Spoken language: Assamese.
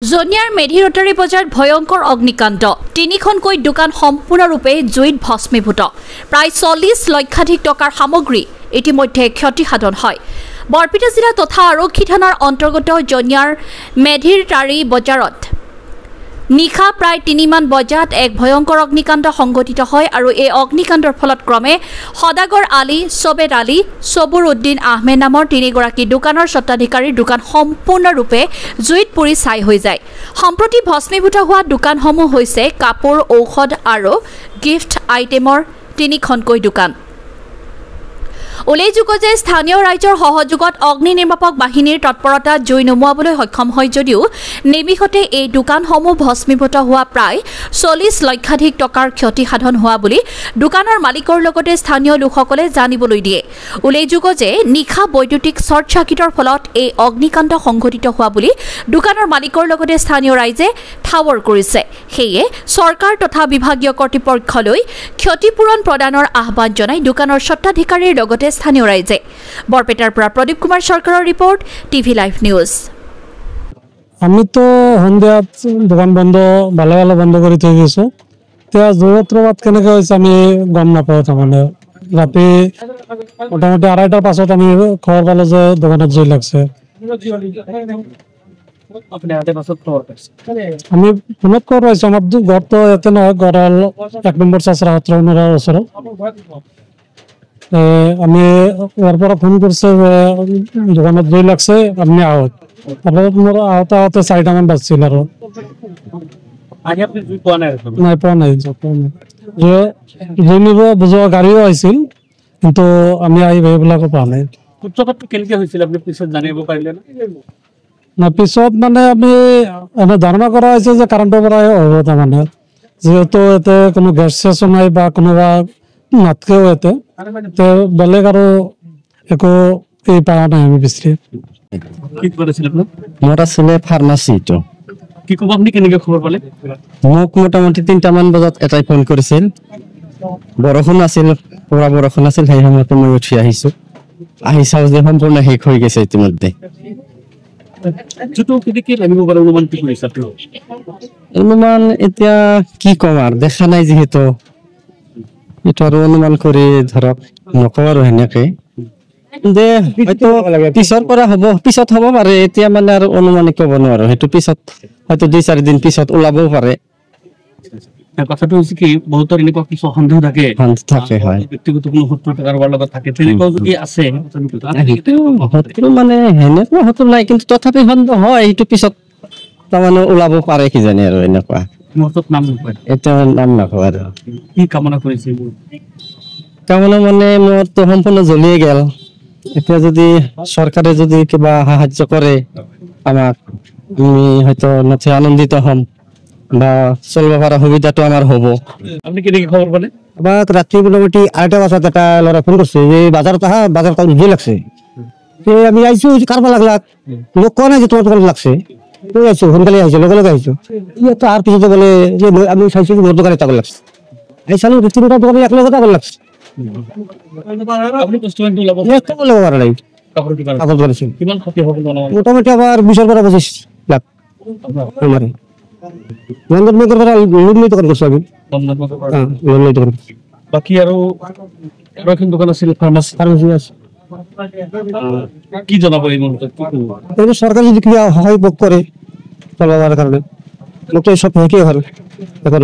জনিয়াৰ মেধিৰতাৰী বজাৰত ভয়ংকৰ অগ্নিকাণ্ড তিনিখনকৈ দোকান সম্পূৰ্ণৰূপে জুইত ভস্মীভূত প্ৰায় 40 লক্ষাধিক টকাৰ সামগ্ৰী ইতিমধ্যে ক্ষতিসাধন হয় বৰপেটা জিলা তথা আৰক্ষী থানাৰ অন্তৰ্গত জনিয়াৰ মেধিৰতাৰী বজাৰত নিশা প্ৰায় 3 মান বজাত এক ভয়ংকৰ অগ্নিকাণ্ড সংঘটিত হয় আৰু এই অগ্নিকাণ্ডৰ ফলত ক্ৰমে সদাগৰ আলী সবেদ আলী সবুৰ উদ্দিন আহমেদ নামৰ তিনিগৰাকী দোকানৰ স্বত্বাধিকাৰীৰ দোকান সম্পূৰ্ণৰূপে জুইত পুৰি ছাই হৈ যায় সম্প্ৰতি ভস্মীভূত হোৱা দোকানসমূহ হৈছে কাপোৰ ঔষধ আৰু গিফ্ট আইটেমৰ তিনিখনকৈ দোকান উল্লেখযোগ্য যে স্থানীয় ৰাজ্যৰ সহযোগত অগ্নি নিৰ্বাপক বাহিনীৰ তৎপৰতা জুই নুমুৱাবলৈ সক্ষম হয় যদিও নিমিষতে এই দোকানসমূহ ভস্মীভূত হোৱা প্ৰায় 40 লক্ষাধিক টকাৰ ক্ষতিসাধন হোৱা বুলি দোকানৰ মালিকৰ লগতে স্থানীয় লোকসকলে জানিবলৈ দিয়ে উল্লেখযোগ্য যে নিশা বৈদ্যুতিক শ্বৰ্ট চাৰ্কিটৰ ফলত এই অগ্নিকাণ্ড সংঘটিত হোৱা বুলি দোকানৰ মালিকৰ লগতে স্থানীয় ৰাইজে ঠাৱৰ কৰিছে সেয়ে চৰকাৰ তথা বিভাগীয় কৰ্তৃপক্ষলৈ ক্ষতিপূৰণ প্ৰদানৰ আহ্বান জনাই দোকানৰ স্বত্বাধিকাৰীৰ লগতে স্থানীয় ৰাইজে বৰপেটাৰ পৰা প্ৰদীপ কুমাৰ সৰকাৰৰ ৰিপৰ্ট টিভি লাইভ নিউজ আমি তো সন্ধিয়াত দোকান বন্ধ ভালো বন্ধ কৰি থৈ গৈছো এতিয়া জোৰত্ৰবাদ কেনেকৈ হৈছে আমি গম নাপাওঁ তাৰমানে ৰাতি মোটামুটি 2:30টাৰ পাছত আমি খবৰ পালো যে দোকানত জুই লাগছে আমি ফোনত খবৰ পাইছো আমাৰ ঘৰটো ইয়াতে নহয় ঘৰ হ'ল 1 নম্বৰ চাচৰা সত্ৰৰ ওচৰত আমি ইয়াৰ পৰা ফোন কৰিছে যে দোকানত জুই লাগছে আপনি আহক তাৰপৰে মোৰ আহতে 4টা মান বাজছিল আৰ আগে আপনি জুই পোৱা নাই যে জুইনিব বুঝো গাড়ীও আহিছিল কিন্তু আমি আহি এইবিলাক পোৱা নাই সূত্ৰপাতটো কেনেকৈ হৈছিল আপনি পিছত জানিব পাৰিলে না পিছত মানে আমি এনে ধাৰণা কৰা হৈছে যে কাৰেণ্টৰ পৰা হ'ব তাৰমানে যেহেতু এতে কোনো গ্যাস শেষ নাই বা কোনোবা নাতকেও এতে বেলেগ আৰু একো এই পাওয়া নাই আমি বিচাৰি কি কৰেছিল আপনি মোৰ আসলে ফাৰ্মাসি তো কি কব আপনি কেনেকৈ খবৰ পালে মোক মোটামুটি 3টা মান বজাত এটাই ফোন কৰিছিল বৰষুণ আছিল পুৰা বৰষুণ আছিল সেই সময়তে মই উঠি আহিছো আহি চাও যে সম্পূৰ্ণ শেষ হৈ গৈছে ইতিমধ্যে যটো কি লাগিব বাৰু অনুমান কি কৰিছে আপনি অনুমান এতিয়া কি কম আৰ দেখা নাই যেহেতু এটা অনুমান কৰি ধৰক নকওঁ আৰু হেনেকে যে হয়তো পিছৰ পৰা হ'ব পিছত হ'ব পাৰে এতিয়া মানে আৰু অনুমান ক'ব নোৱাৰো হেতু পিছত হয়তো 2-4 দিন পিছত ওলাবও পাৰে কথাটো হৈছে কি বহুতৰ এনেকুৱা কিছু সন্দেহ থাকে হয় ব্যক্তিগত কোনো সূত্ৰতা কাৰোবাৰ লগত থাকে তেনেকুৱা যদি আছে হয়তো মানে হেনেকুৱা হয়তো নাই কিন্তু তথাপি সন্দেহ হয় এইটো পিছত তাৰমানে ওলাব পাৰে কি জানি আৰু এনেকুৱা মুহূৰ্তত নাম নকয় এটা নাম নকয় আৰু কি কামনা কৰিছে কামনা মানে মোৰ তো সম্পূৰ্ণ জ্বলিয়ে গেল এতিয়া যদি সরকারে যদি কিবা সাহায্য করে আমাক আমি হয়তো নথি আনন্দিত হম বা চলব পারা সুবিধাটো আমার হব আপনি কি দেখি খবর পালে আবার রাত্রি মোটামুটি 2:30 বাজত একটা লড়া ফোন করছে যে বাজারত জুই লাগছে আমি আইছো কারবা লাগলা লোক কোয়া নাই যে তোমার লাগছে তুই আইছো সোনকালে আইছো লগে লগে আইছো তো আর পিছতে বলে যে আমি চাইছি মোর দোকানে টাকা লাগছে এই সালো দুটো দোকানে এক লগে টাকা লাগছে আপনি রেস্টুরেন্টে লাভ একটা বলে পারে নাই কাপড় দোকান কিমান ক্ষতি হবে মোটামুটি আবার 20 পৰা 25 লাখ আমাৰে বন্ধন মে কৰবাৰ লোন নিতে কৰছ আমি লোন নিতে কৰব বাকি আৰু এখন দোকান আছিল ফার্মাসি আছে কি জনাব এই মুহূর্তে এই সরকার যদি কি সহায় করে চলবার কারণে লোকটা সব হেকে ভালো এখন